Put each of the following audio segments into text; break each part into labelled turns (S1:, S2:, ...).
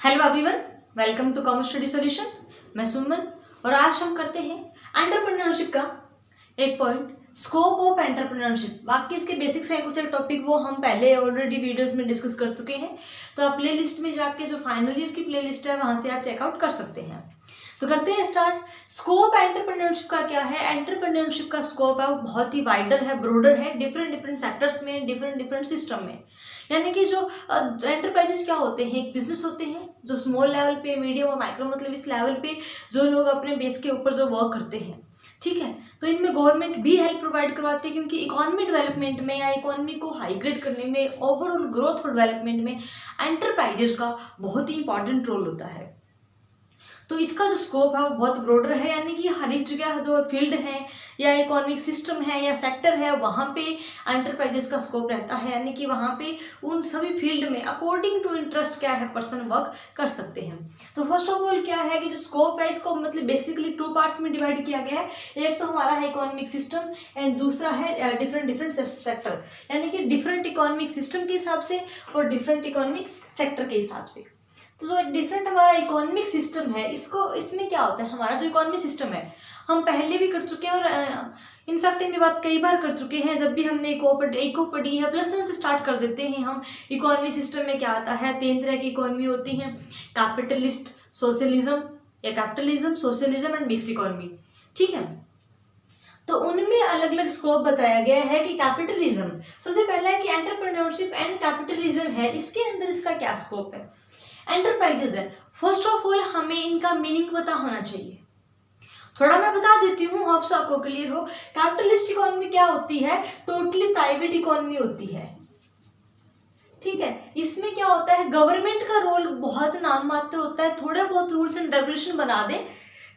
S1: Hello everyone, welcome to commerce study solution. मैं सुमन और आज हम करते हैं एंटरप्रेन्योरशिप का एक पॉइंट, स्कोप ऑफ एंटरप्रेन्योरशिप। बाकी इसके बेसिक्स हैं कुछ टॉपिक, वो हम पहले ऑलरेडी वीडियोस में डिस्कस कर चुके हैं, तो आप प्ले लिस्ट में जाके जो फाइनल ईयर की प्ले लिस्ट है वहाँ से आप चेकआउट कर सकते हैं। तो करते हैं स्टार्ट। स्कोप एंटरप्रेन्योरशिप का क्या है? एंटरप्रेन्योरशिप का स्कोप है वो बहुत ही वाइडर है, ब्रॉडर है, डिफरेंट सेक्टर्स में, डिफरेंट सिस्टम में। यानी कि जो एंटरप्राइजेस क्या होते हैं, एक बिजनेस होते हैं जो स्मॉल लेवल पे, मीडियम और माइक्रो मतलब इस लेवल पे जो लोग अपने बेस के ऊपर जो वर्क करते हैं, ठीक है। तो इनमें गवर्नमेंट भी हेल्प प्रोवाइड करवाती है, क्योंकि इकोनॉमी डेवलपमेंट में या इकोनॉमी को हाईग्रेड करने में, ओवरऑल ग्रोथ और डेवलपमेंट में एंटरप्राइजेस का बहुत ही इंपॉर्टेंट रोल होता है। तो इसका जो स्कोप है वो बहुत ब्रॉडर है, यानी कि हर एक जगह जो फील्ड है या इकोनॉमिक सिस्टम है या सेक्टर है वहाँ पे एंटरप्राइजेस का स्कोप रहता है, यानी कि वहाँ पे उन सभी फील्ड में अकॉर्डिंग टू इंटरेस्ट क्या है पर्सन वर्क कर सकते हैं। तो फर्स्ट ऑफ ऑल क्या है कि जो स्कोप है इसको मतलब बेसिकली टू पार्ट्स में डिवाइड किया गया है। एक तो हमारा है इकोनॉमिक सिस्टम एंड दूसरा है डिफरेंट सेक्टर, यानी कि डिफरेंट इकोनॉमिक सिस्टम के हिसाब से और डिफरेंट इकोनॉमिक सेक्टर के हिसाब से। तो जो डिफरेंट हमारा इकोनॉमिक सिस्टम है, इसमें क्या होता है, हमारा जो इकोनॉमिक सिस्टम है हम पहले भी कर चुके हैं और इनफैक्ट ये बात कई बार कर चुके हैं। जब भी हमने इको पढ़ी है, +1 से स्टार्ट कर देते हैं हम। इकोनॉमिक सिस्टम में क्या आता है, 3 तरह की इकोनॉमी होती है, कैपिटलिस्ट, सोशलिज्म या capitalism, socialism and mixed economy, ठीक है। तो उनमें अलग अलग स्कोप बताया गया है कि कैपिटलिज्म सबसे पहला है कि एंटरप्रेन्योरशिप एंड कैपिटलिज्म है, इसके अंदर इसका क्या स्कोप है। एंटरप्राइजेज है, फर्स्ट ऑफ ऑल हमें इनका मीनिंग पता होना चाहिए। थोड़ा मैं बता देती हूँ, होप सो आपको क्लियर हो। कैपिटलिस्ट इकोनॉमी क्या होती है, टोटली प्राइवेट इकोनॉमी होती है, ठीक है। इसमें क्या होता है, गवर्नमेंट का रोल बहुत नाम मात्र होता है, थोड़े बहुत रूल्स एंड रेगुलेशन बना दे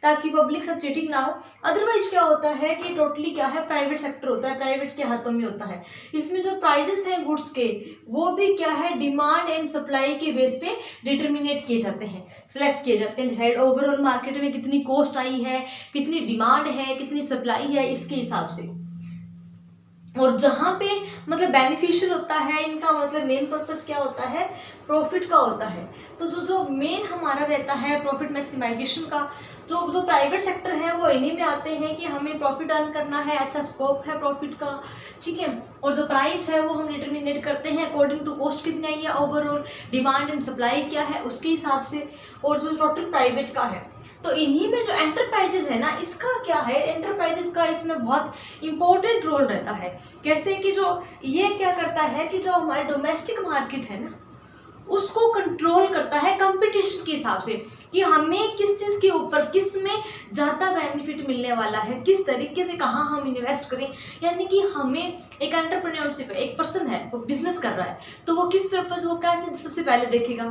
S1: ताकि पब्लिक साथ चीटिंग ना हो। अदरवाइज क्या होता है कि टोटली क्या है, प्राइवेट सेक्टर होता है, प्राइवेट के हाथों में होता है। इसमें जो प्राइजेस हैं गुड्स के वो भी क्या है, डिमांड एंड सप्लाई के बेस पे डिटर्मिनेट किए जाते हैं, सिलेक्ट किए जाते हैं, डिसाइड ओवरऑल मार्केट में कितनी कॉस्ट आई है, कितनी डिमांड है, कितनी सप्लाई है, इसके हिसाब से। और जहाँ पे मतलब बेनिफिशियल होता है इनका, मतलब मेन पर्पस क्या होता है, प्रॉफिट का होता है। तो जो मेन हमारा रहता है प्रॉफिट मैक्सिमाइजेशन का, जो प्राइवेट सेक्टर है वो इन्हीं में आते हैं कि हमें प्रॉफिट अर्न करना है, अच्छा स्कोप है प्रॉफिट का, ठीक है। और जो प्राइस है वो हम डिटर्मिनेट करते हैं अकॉर्डिंग टू कॉस्ट कितनी आई है, ओवरऑल डिमांड एंड सप्लाई क्या है उसके हिसाब से, और जो टोटल प्राइवेट का है। तो इन्हीं में जो एंटरप्राइजेस है ना, इसका क्या है, एंटरप्राइजेस का इसमें बहुत इंपॉर्टेंट रोल रहता है। कैसे कि जो ये क्या करता है कि जो हमारे डोमेस्टिक मार्केट है ना उसको कंट्रोल करता है कंपटीशन के हिसाब से, कि हमें किस चीज़ के ऊपर, किस में ज़्यादा बेनिफिट मिलने वाला है, किस तरीके से कहाँ हम इन्वेस्ट करें। यानी कि हमें एक एंटरप्रेन्योरशिप है, एक पर्सन है वो बिजनेस कर रहा है, तो वो किस पर्पज, वो क्या सबसे पहले देखेगा,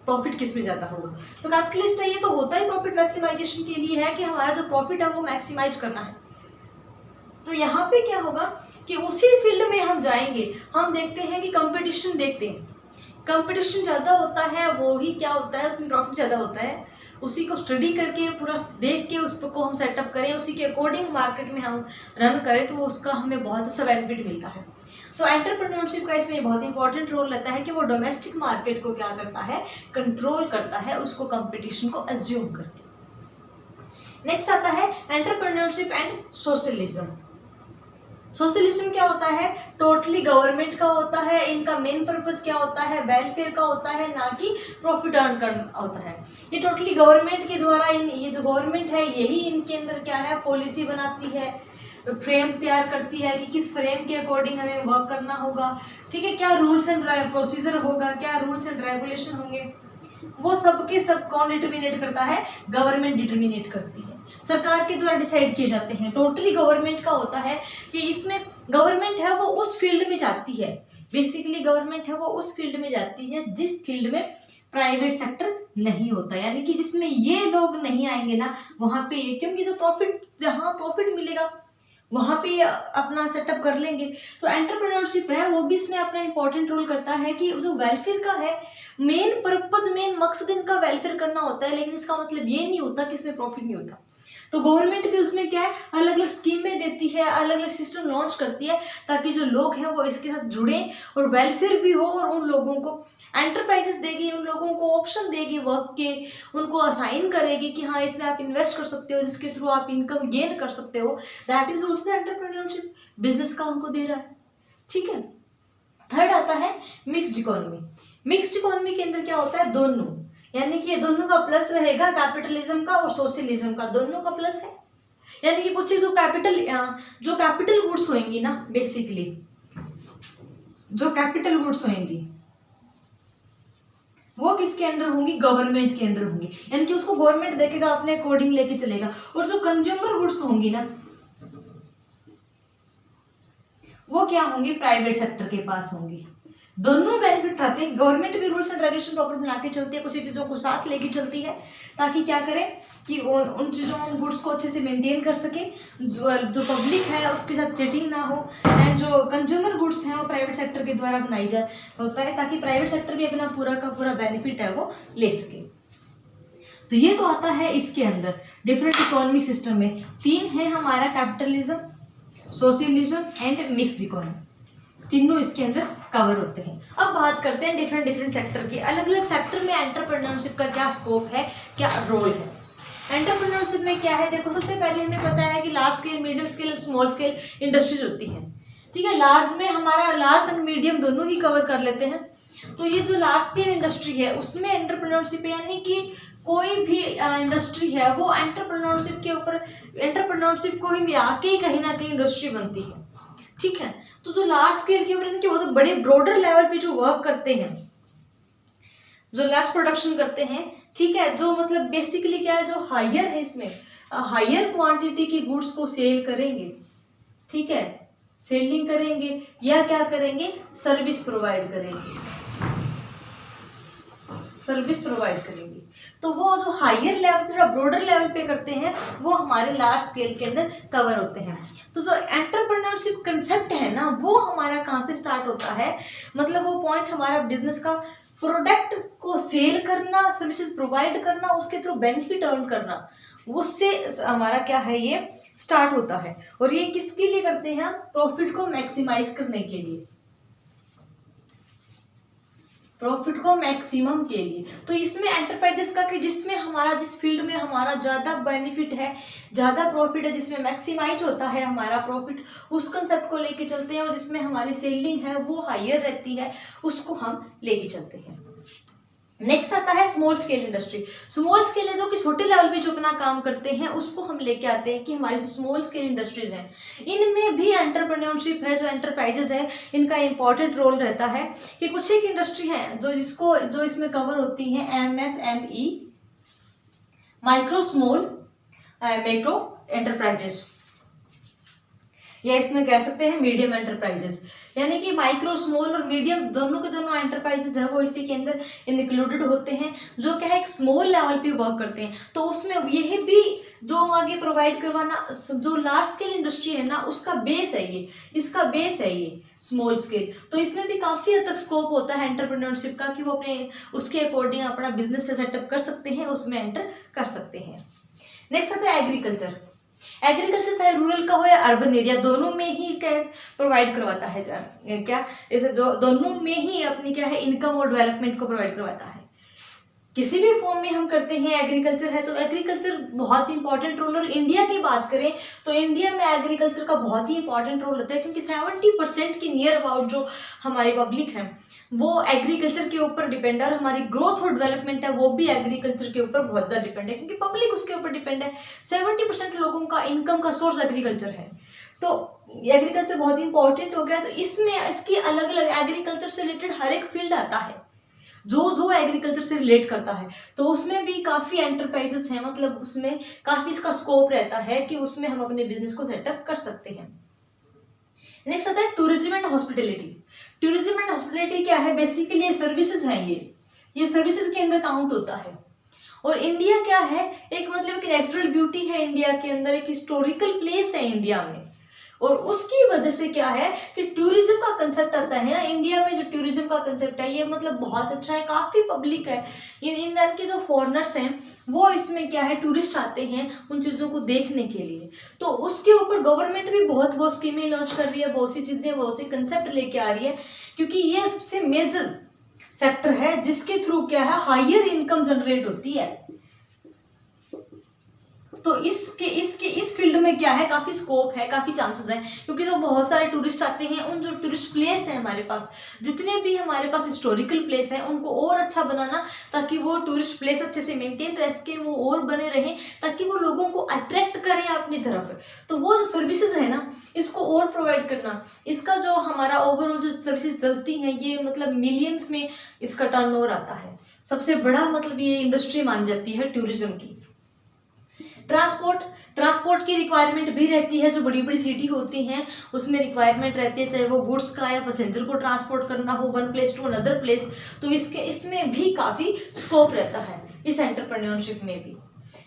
S1: प्रॉफिट किस में ज़्यादा होगा। तो कैपिटलिस्ट है, ये तो होता ही प्रॉफिट मैक्सिमाइजेशन के लिए है कि हमारा जो प्रॉफिट है वो मैक्सिमाइज करना है। तो यहाँ पे क्या होगा कि उसी फील्ड में हम जाएंगे, हम देखते हैं कि कंपटीशन देखते हैं, कंपटीशन ज़्यादा होता है वो ही क्या होता है, उसमें प्रॉफिट ज़्यादा होता है। उसी को स्टडी करके पूरा देख के उस को हम सेटअप करें, उसी के अकॉर्डिंग मार्केट में हम रन करें, तो उसका हमें बहुत अच्छा बेनिफिट मिलता है। तो एंटरप्रेन्योरशिप का इसमें बहुत इंपॉर्टेंट रोल रहता है कि वो डोमेस्टिक मार्केट को क्या करता है, कंट्रोल करता है, उसको कंपटीशन को एज्यूम करके। नेक्स्ट आता है एंटरप्रेन्योरशिप एंड सोशलिज्म। सोशलिज्म क्या होता है, टोटली गवर्नमेंट का होता है, इनका मेन पर्पज क्या होता है, वेलफेयर का होता है, ना कि प्रॉफिट अर्न करना होता है। ये टोटली गवर्नमेंट के द्वारा, ये जो गवर्नमेंट है यही इनके अंदर क्या है, पॉलिसी बनाती है, फ्रेम तैयार करती है कि किस फ्रेम के अकॉर्डिंग हमें वर्क करना होगा, ठीक है, क्या रूल्स एंड प्रोसीजर होगा, क्या रूल्स एंड रेगुलेशन होंगे, वो सब के सब कौन डिटर्मिनेट करता है, गवर्नमेंट डिटर्मिनेट करती है, सरकार के द्वारा डिसाइड किए जाते हैं। टोटली गवर्नमेंट का होता है कि इसमें गवर्नमेंट है वो उस फील्ड में जाती है, बेसिकली गवर्नमेंट है वो उस फील्ड में जाती है जिस फील्ड में प्राइवेट सेक्टर नहीं होता, यानी कि जिसमें ये लोग नहीं आएंगे ना वहाँ पे ये, क्योंकि जो प्रॉफिट, जहाँ प्रॉफिट मिलेगा वहाँ पे अपना सेटअप कर लेंगे। तो एंटरप्रेन्योरशिप है वो भी इसमें अपना इंपॉर्टेंट रोल करता है कि जो वेलफेयर का है, मेन पर्पज, मेन मकसद इनका वेलफेयर करना होता है, लेकिन इसका मतलब ये नहीं होता कि इसमें प्रॉफिट नहीं होता। तो गवर्नमेंट भी उसमें क्या है, अलग अलग स्कीमें देती है, अलग अलग सिस्टम लॉन्च करती है, ताकि जो लोग हैं वो इसके साथ जुड़ें और वेलफेयर भी हो, और उन लोगों को एंटरप्राइजेस देगी, उन लोगों को ऑप्शन देगी वर्क के, उनको असाइन करेगी कि हाँ इसमें आप इन्वेस्ट कर सकते हो, जिसके थ्रू आप इनकम गेन कर सकते हो। That is also entrepreneurship, business का उनको दे रहा है। ठीक है। थर्ड आता है मिक्स्ड इकोनॉमी। मिक्स्ड इकोनॉमी के अंदर क्या होता है, दोनों, यानी कि ये दोनों का प्लस रहेगा, कैपिटलिज्म का और सोशलिज्म का, दोनों का प्लस है। यानी कि कुछ जो कैपिटल गुड्स होंगी ना, बेसिकली जो कैपिटल गुड्स होंगी वो किसके अंडर होंगी, गवर्नमेंट के अंडर होंगी, यानी कि उसको गवर्नमेंट देखेगा, अपने अकॉर्डिंग लेके चलेगा। और जो कंज्यूमर गुड्स होंगी ना, वो क्या होंगी, प्राइवेट सेक्टर के पास होंगी। दोनों बेनिफिट उठाते हैं। गवर्नमेंट भी रूल्स एंड रेगुलेशन प्रॉपर बना के चलती है, कुछ चीज़ों को साथ लेके चलती है, ताकि क्या करें कि उन चीज़ों, उन गुड्स को अच्छे से मेंटेन कर सके, जो पब्लिक है उसके साथ चीटिंग ना हो, एंड जो कंज्यूमर गुड्स हैं वो प्राइवेट सेक्टर के द्वारा बनाई जाए होता है, ताकि प्राइवेट सेक्टर भी अपना पूरा का पूरा बेनिफिट है वो ले सके। तो ये तो आता है इसके अंदर डिफरेंट इकोनॉमिक सिस्टम में। तीन है हमारा, capitalism, socialism and mixed economy, तीनों इसके अंदर कवर होते हैं। अब बात करते हैं डिफरेंट सेक्टर की। अलग अलग सेक्टर में एंटरप्रेन्योरशिप का क्या स्कोप है, क्या रोल है। एंटरप्रेन्योरशिप में क्या है, देखो सबसे पहले हमें पता है कि large scale, medium scale, small scale industries होती हैं। ठीक है। लार्ज में हमारा लार्ज एंड मीडियम दोनों ही कवर कर लेते हैं। तो ये जो लार्ज स्केल इंडस्ट्री है उसमें एंटरप्रेन्योरशिप, यानी कि कोई भी इंडस्ट्री है वो एंटरप्रेन्योरशिप के ऊपर, एंटरप्रेन्योरशिप को ही मिला के कहीं ना कहीं इंडस्ट्री बनती है। ठीक है। तो जो लार्ज स्केल के ऊपर, वो तो बड़े ब्रॉडर लेवल पे जो वर्क करते हैं, जो लार्ज प्रोडक्शन करते हैं, ठीक है, जो मतलब बेसिकली क्या है, जो हायर है, इसमें हायर क्वांटिटी की गुड्स को सेल करेंगे। ठीक है, सेलिंग करेंगे या क्या करेंगे, सर्विस प्रोवाइड करेंगे, सर्विस प्रोवाइड करेंगे। तो वो जो हायर लेवल पे, ब्रॉडर लेवल पे करते हैं, वो हमारे लार्ज स्केल के अंदर कवर होते हैं। तो जो एंटरप्रेन्योरशिप कंसेप्ट है ना, वो हमारा कहाँ से स्टार्ट होता है, मतलब वो पॉइंट हमारा बिजनेस का, प्रोडक्ट को सेल करना, सर्विसेज प्रोवाइड करना, उसके थ्रू बेनिफिट अर्न करना, उससे हमारा क्या है, ये स्टार्ट होता है। और ये किसके लिए करते हैं हम, प्रॉफिट को मैक्सिमाइज करने के लिए, प्रॉफिट को मैक्सिमम के लिए। तो इसमें एंटरप्राइजेस का कि जिसमें हमारा, जिस फील्ड में हमारा ज़्यादा बेनिफिट है, ज़्यादा प्रॉफिट है, जिसमें मैक्सिमाइज होता है हमारा प्रॉफिट, उस कंसेप्ट को लेके चलते हैं। और जिसमें हमारी सेलिंग है वो हायर रहती है, उसको हम लेके चलते हैं। नेक्स्ट आता है small scale industry. Small scale है जो कि छोटे लेवल पे जो अपना काम करते हैं, उसको हम लेके आते हैं कि हमारी जो स्मॉल स्केल इंडस्ट्रीज हैं, इनमें भी एंटरप्रेन्योरशिप है, जो एंटरप्राइजेस है, इनका इंपॉर्टेंट रोल रहता है। कि कुछ एक इंडस्ट्री है जो इसमें कवर होती हैं, MSME, micro small macro enterprises, या इसमें कह सकते हैं मीडियम एंटरप्राइजेस। यानी कि माइक्रो, स्मॉल और मीडियम दोनों के दोनों एंटरप्राइजेस हैं वो इसी के अंदर इंक्लूडेड होते हैं, जो क्या है एक स्मॉल लेवल पे वर्क करते हैं। तो उसमें यही भी जो आगे प्रोवाइड करवाना, जो लार्ज स्केल इंडस्ट्री है ना, उसका बेस है ये, इसका बेस है ये स्मॉल स्केल। तो इसमें भी काफ़ी हद तक स्कोप होता है एंटरप्रेन्योरशिप का, कि वो अपने उसके अकॉर्डिंग अपना बिजनेस से सेटअप कर सकते हैं, उसमें एंटर कर सकते हैं। नेक्स्ट आता है एग्रीकल्चर। एग्रीकल्चर चाहे रूरल का हो या अर्बन एरिया, दोनों में ही क्या प्रोवाइड करवाता है, क्या जैसे दोनों में ही अपनी क्या है इनकम और डेवलपमेंट को प्रोवाइड करवाता है। किसी भी फॉर्म में हम करते हैं, एग्रीकल्चर है तो एग्रीकल्चर बहुत ही इंपॉर्टेंट रोल। और इंडिया की बात करें तो इंडिया में एग्रीकल्चर का बहुत ही इंपॉर्टेंट रोल होता है, क्योंकि 70% के नियर अबाउट जो हमारी पब्लिक है वो एग्रीकल्चर के ऊपर डिपेंड है, और हमारी ग्रोथ और डेवलपमेंट है वो भी एग्रीकल्चर के ऊपर बहुत ज़्यादा डिपेंड है, क्योंकि पब्लिक उसके ऊपर डिपेंड है। 70% लोगों का इनकम का सोर्स एग्रीकल्चर है। तो एग्रीकल्चर बहुत ही इंपॉर्टेंट हो गया। तो इसमें इसकी अलग अलग एग्रीकल्चर से रिलेटेड हर एक फील्ड आता है जो एग्रीकल्चर से रिलेट करता है। तो उसमें भी काफ़ी एंटरप्राइजेस हैं, मतलब उसमें काफ़ी इसका स्कोप रहता है कि उसमें हम अपने बिजनेस को सेटअप कर सकते हैं। नेक्स्ट आता है tourism and hospitality. Tourism and hospitality क्या है, बेसिकली ये सर्विसेज हैं, ये सर्विसेज के अंदर काउंट होता है। और इंडिया क्या है, एक मतलब एक नेचुरल ब्यूटी है इंडिया के अंदर, एक हिस्टोरिकल प्लेस है इंडिया में, और उसकी वजह से क्या है कि टूरिज्म का कंसेप्ट आता है ना, इंडिया में जो टूरिज्म का कंसेप्ट है ये मतलब बहुत अच्छा है, काफ़ी पब्लिक है। इंडिया के जो फॉरेनर्स हैं वो इसमें क्या है, टूरिस्ट आते हैं उन चीज़ों को देखने के लिए। तो उसके ऊपर गवर्नमेंट भी बहुत बहुत स्कीमें लॉन्च कर रही है, बहुत सी चीज़ें, बहुत सी कंसेप्ट लेके आ रही है, क्योंकि ये सबसे मेजर सेक्टर है जिसके थ्रू क्या है, हायर इनकम जनरेट होती है। तो इस फील्ड में क्या है, काफी स्कोप है, काफी चांसेस हैं, क्योंकि जो बहुत सारे टूरिस्ट आते हैं, उन जो टूरिस्ट प्लेस हैं हमारे पास, जितने भी हमारे पास हिस्टोरिकल प्लेस हैं, उनको और अच्छा बनाना, ताकि वो टूरिस्ट प्लेस अच्छे से मेंटेन रह सके, वो और बने रहें, ताकि वो लोगों को अट्रैक्ट करें अपनी तरफ। तो वो जो सर्विसेज है ना, इसको और प्रोवाइड करना, इसका जो हमारा ओवरऑल जो सर्विसेज चलती हैं, ये मतलब मिलियंस में इसका टर्नओवर आता है। सबसे बड़ा मतलब ये इंडस्ट्री मानी जाती है टूरिज्म की। ट्रांसपोर्ट की रिक्वायरमेंट भी रहती है, जो बड़ी बड़ी सिटी होती हैं उसमें रिक्वायरमेंट रहती है, चाहे वो गुड्स का या पैसेंजर को ट्रांसपोर्ट करना हो one place to another place, तो इसमें भी काफ़ी स्कोप रहता है इस एंटरप्रेन्योरशिप में भी।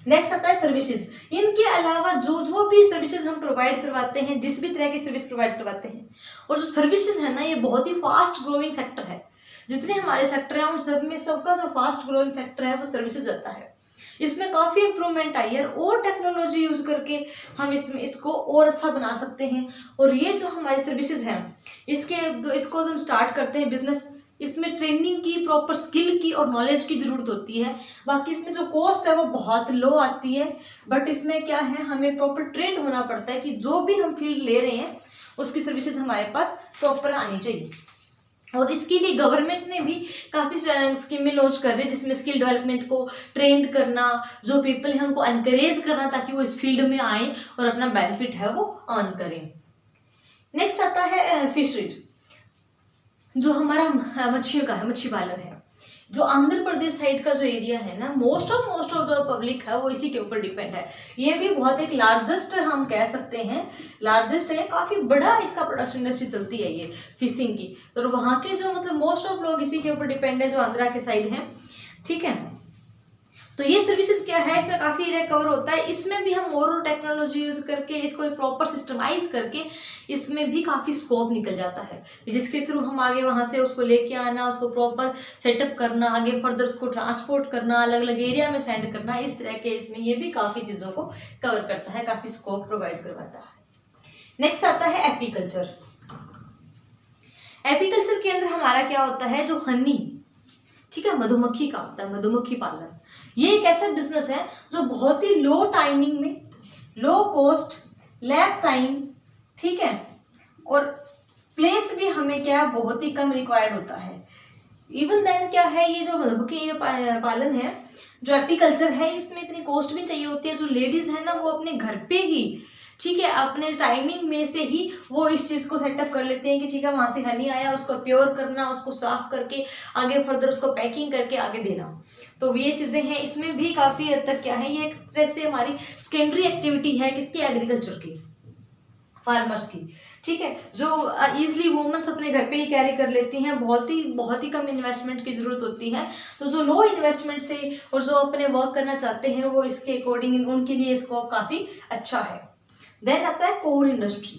S1: नेक्स्ट आता है सर्विसेज। इनके अलावा जो भी सर्विसेज हम प्रोवाइड करवाते हैं, जिस भी तरह की सर्विस प्रोवाइड करवाते हैं, और जो सर्विसेज है ना, ये बहुत ही फास्ट ग्रोइंग सेक्टर है। जितने हमारे सेक्टर हैं उन सब में सबका जो फास्ट ग्रोइंग सेक्टर है वो सर्विसेज आता है। इसमें काफ़ी इंप्रूवमेंट आई है, और टेक्नोलॉजी यूज करके हम इसको और अच्छा बना सकते हैं। और ये जो हमारी सर्विसेज हैं, इसको हम स्टार्ट करते हैं बिजनेस, इसमें ट्रेनिंग की, प्रॉपर स्किल की और नॉलेज की ज़रूरत होती है। बाकी इसमें जो कॉस्ट है वो बहुत लो आती है, बट इसमें क्या है, हमें प्रॉपर ट्रेंड होना पड़ता है कि जो भी हम फील्ड ले रहे हैं उसकी सर्विसेज हमारे पास प्रॉपर आनी चाहिए। और इसके लिए गवर्नमेंट ने भी काफ़ी स्कीमें लॉन्च कर रही है, जिसमें स्किल डेवलपमेंट को ट्रेंड करना, जो पीपल हैं उनको एनकरेज करना, ताकि वो इस फील्ड में आए और अपना बेनिफिट है वो अर्न करें। नेक्स्ट आता है फिशरीज, जो हमारा मच्छियों का है, मच्छी पालन है। जो आंध्र प्रदेश साइड का जो एरिया है ना, मोस्ट ऑफ जो पब्लिक है वो इसी के ऊपर डिपेंड है। ये भी बहुत एक लार्जेस्ट हम कह सकते हैं, लार्जेस्ट है, काफ़ी बड़ा इसका प्रोडक्शन इंडस्ट्री चलती है ये फिशिंग की। तो वहाँ के जो मतलब मोस्ट ऑफ लोग इसी के ऊपर डिपेंड है, जो आंध्रा के साइड हैं, ठीक है। तो ये सर्विसेज क्या है, इसमें काफ़ी एरिया कवर होता है। इसमें भी हम मोर टेक्नोलॉजी यूज करके इसको एक प्रॉपर सिस्टमाइज करके इसमें भी काफ़ी स्कोप निकल जाता है, जिसके थ्रू हम आगे वहाँ से उसको लेके आना, उसको प्रॉपर सेटअप करना, आगे फर्दर उसको ट्रांसपोर्ट करना, अलग अलग एरिया में सेंड करना, इस तरह के इसमें ये भी काफ़ी चीज़ों को कवर करता है, काफ़ी स्कोप प्रोवाइड करवाता है। नेक्स्ट आता है एपीकल्चर। एपीकल्चर के अंदर हमारा क्या होता है, जो हनी, ठीक है, मधुमक्खी का होता है, मधुमक्खी पालन। ये एक ऐसा बिजनेस है जो बहुत ही लो टाइमिंग में, लो कॉस्ट, लेस टाइम, ठीक है, और प्लेस भी हमें क्या है बहुत ही कम रिक्वायर्ड होता है। इवन देन क्या है, ये जो मधुमक्खी पालन है, जो एपीकल्चर है, इसमें इतनी कॉस्ट भी चाहिए होती है। जो लेडीज है ना, वो अपने घर पे ही, ठीक है, अपने टाइमिंग में से ही वो इस चीज़ को सेटअप कर लेते हैं कि ठीक है, वहाँ से हनी आया, उसको प्योर करना, उसको साफ करके आगे फर्दर उसको पैकिंग करके आगे देना। तो ये चीज़ें हैं, इसमें भी काफ़ी हद तक क्या है, ये एक तरह से हमारी सेकेंडरी एक्टिविटी है किसकी, एग्रीकल्चर की, फार्मर्स की, ठीक है, जो ईजिली वुमेन्स अपने घर पे ही कैरी कर लेती हैं। बहुत ही कम इन्वेस्टमेंट की ज़रूरत होती है। तो जो लो इन्वेस्टमेंट से और जो अपने वर्क करना चाहते हैं, वो इसके अकॉर्डिंग उनके लिए स्कोप काफ़ी अच्छा है। देन आता है कोर इंडस्ट्री,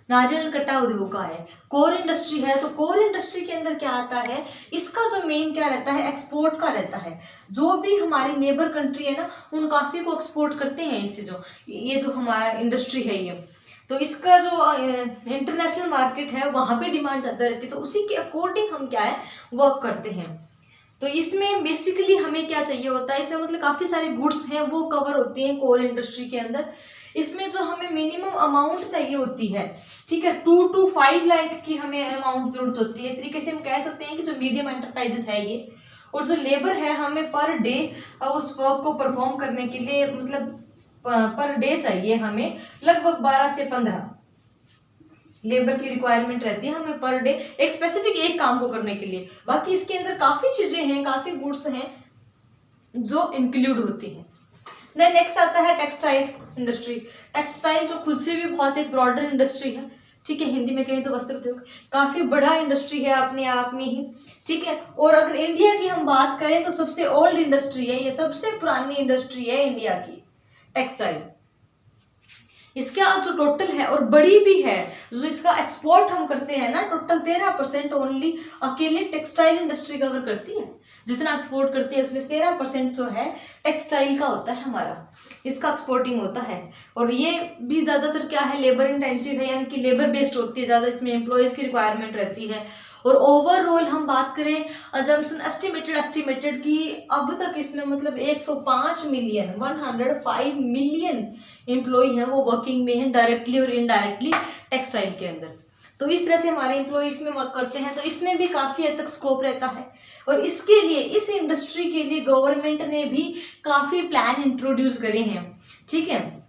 S1: नारियल कटा उद्योग का है, कोर इंडस्ट्री है। तो कोर इंडस्ट्री के अंदर क्या आता है, इसका जो मेन क्या रहता है, एक्सपोर्ट का रहता है। जो भी हमारी नेबर कंट्री है ना, उन काफ़ी को एक्सपोर्ट करते हैं इससे, जो ये जो हमारा इंडस्ट्री है ये, तो इसका जो इंटरनेशनल मार्केट है वहाँ पे डिमांड ज़्यादा रहती है। तो उसी के अकॉर्डिंग हम क्या है, वर्क करते हैं। तो इसमें बेसिकली हमें क्या चाहिए होता है, इसमें मतलब काफ़ी सारे गुड्स हैं वो कवर होती हैं कोर इंडस्ट्री के अंदर। इसमें जो हमें मिनिमम अमाउंट चाहिए होती है, ठीक है, 2 to 5 लाख की हमें अमाउंट जरूरत होती है। तरीके से हम कह सकते हैं कि जो मीडियम एंटरप्राइजेस है ये, और जो लेबर है हमें पर डे उस वर्क को परफॉर्म करने के लिए मतलब पर डे चाहिए हमें लगभग 12 से 15 लेबर की रिक्वायरमेंट रहती है हमें पर डे, एक स्पेसिफिक एक काम को करने के लिए। बाकी इसके अंदर काफ़ी चीज़ें हैं, काफ़ी गुड्स हैं जो इंक्लूड होती हैं। देन नेक्स्ट आता है टेक्सटाइल इंडस्ट्री। टेक्सटाइल तो खुद से भी बहुत एक ब्रॉडर इंडस्ट्री है, ठीक है, हिंदी में कहें तो वस्त्र उद्योग, काफ़ी बड़ा इंडस्ट्री है अपने आप में ही, ठीक है। और अगर इंडिया की हम बात करें तो सबसे ओल्ड इंडस्ट्री है ये, सबसे पुरानी इंडस्ट्री है इंडिया की टेक्सटाइल। इसका जो टोटल है और बड़ी भी है, जो इसका एक्सपोर्ट हम करते हैं ना, टोटल 13% ओनली अकेले टेक्सटाइल इंडस्ट्री कवर करती है। जितना एक्सपोर्ट करती है उसमें 13% जो है टेक्सटाइल का होता है हमारा, इसका एक्सपोर्टिंग होता है। और ये भी ज़्यादातर क्या है, लेबर इंटेंसिव है, यानी कि लेबर बेस्ड होती है ज़्यादा, इसमें एम्प्लॉयज़ की रिक्वायरमेंट रहती है। और ओवरऑल हम बात करें अजम्पशन एस्टिमेटेड की, अब तक इसमें मतलब 105 मिलियन एम्प्लॉय हैं वो वर्किंग में हैं डायरेक्टली और इनडायरेक्टली टेक्सटाइल के अंदर। तो इस तरह से हमारे एम्प्लॉय इसमें वर्क करते हैं, तो इसमें भी काफ़ी हद तक स्कोप रहता है। और इसके लिए, इस इंडस्ट्री के लिए गवर्नमेंट ने भी काफ़ी प्लान इंट्रोड्यूस करे हैं, ठीक है,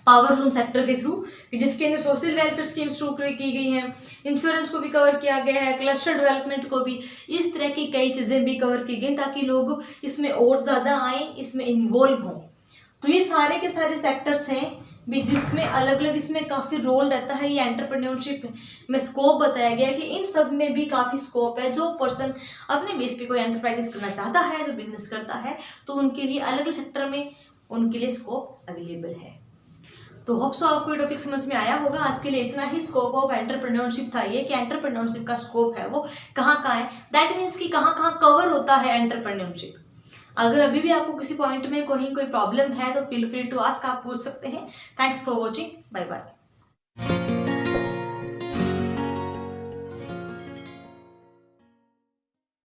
S1: पावर लूम सेक्टर के थ्रू, जिसके अंदर सोशल वेलफेयर स्कीम्स शुरू की गई हैं, इंश्योरेंस को भी कवर किया गया है, क्लस्टर डेवलपमेंट को भी, इस तरह की कई चीज़ें भी कवर की गई ताकि लोग इसमें और ज़्यादा आए, इसमें इन्वॉल्व हों। तो ये सारे के सारे सेक्टर्स हैं भी जिसमें अलग अलग इसमें काफ़ी रोल रहता है। ये एंटरप्रेन्योरशिप में स्कोप बताया गया है कि इन सब में भी काफ़ी स्कोप है। जो पर्सन अपने बेस पे कोई एंटरप्राइजेस करना चाहता है, जो बिजनेस करता है, तो उनके लिए अलग अलग सेक्टर में उनके लिए स्कोप अवेलेबल है। तो होप सो आपको ये टॉपिक समझ में आया होगा। आज के लिए इतना ही। स्कोप ऑफ एंटरप्रेन्योरशिप था ये कि एंटरप्रेन्योरशिप का स्कोप है वो कहाँ कहाँ है, दैट मीन्स कि कहाँ कहाँ कवर होता है एंटरप्रेन्योरशिप। अगर अभी भी आपको किसी पॉइंट में कोई प्रॉब्लम है तो फील फ्री टू आस्क, आप पूछ सकते हैं। Thanks for watching, bye bye.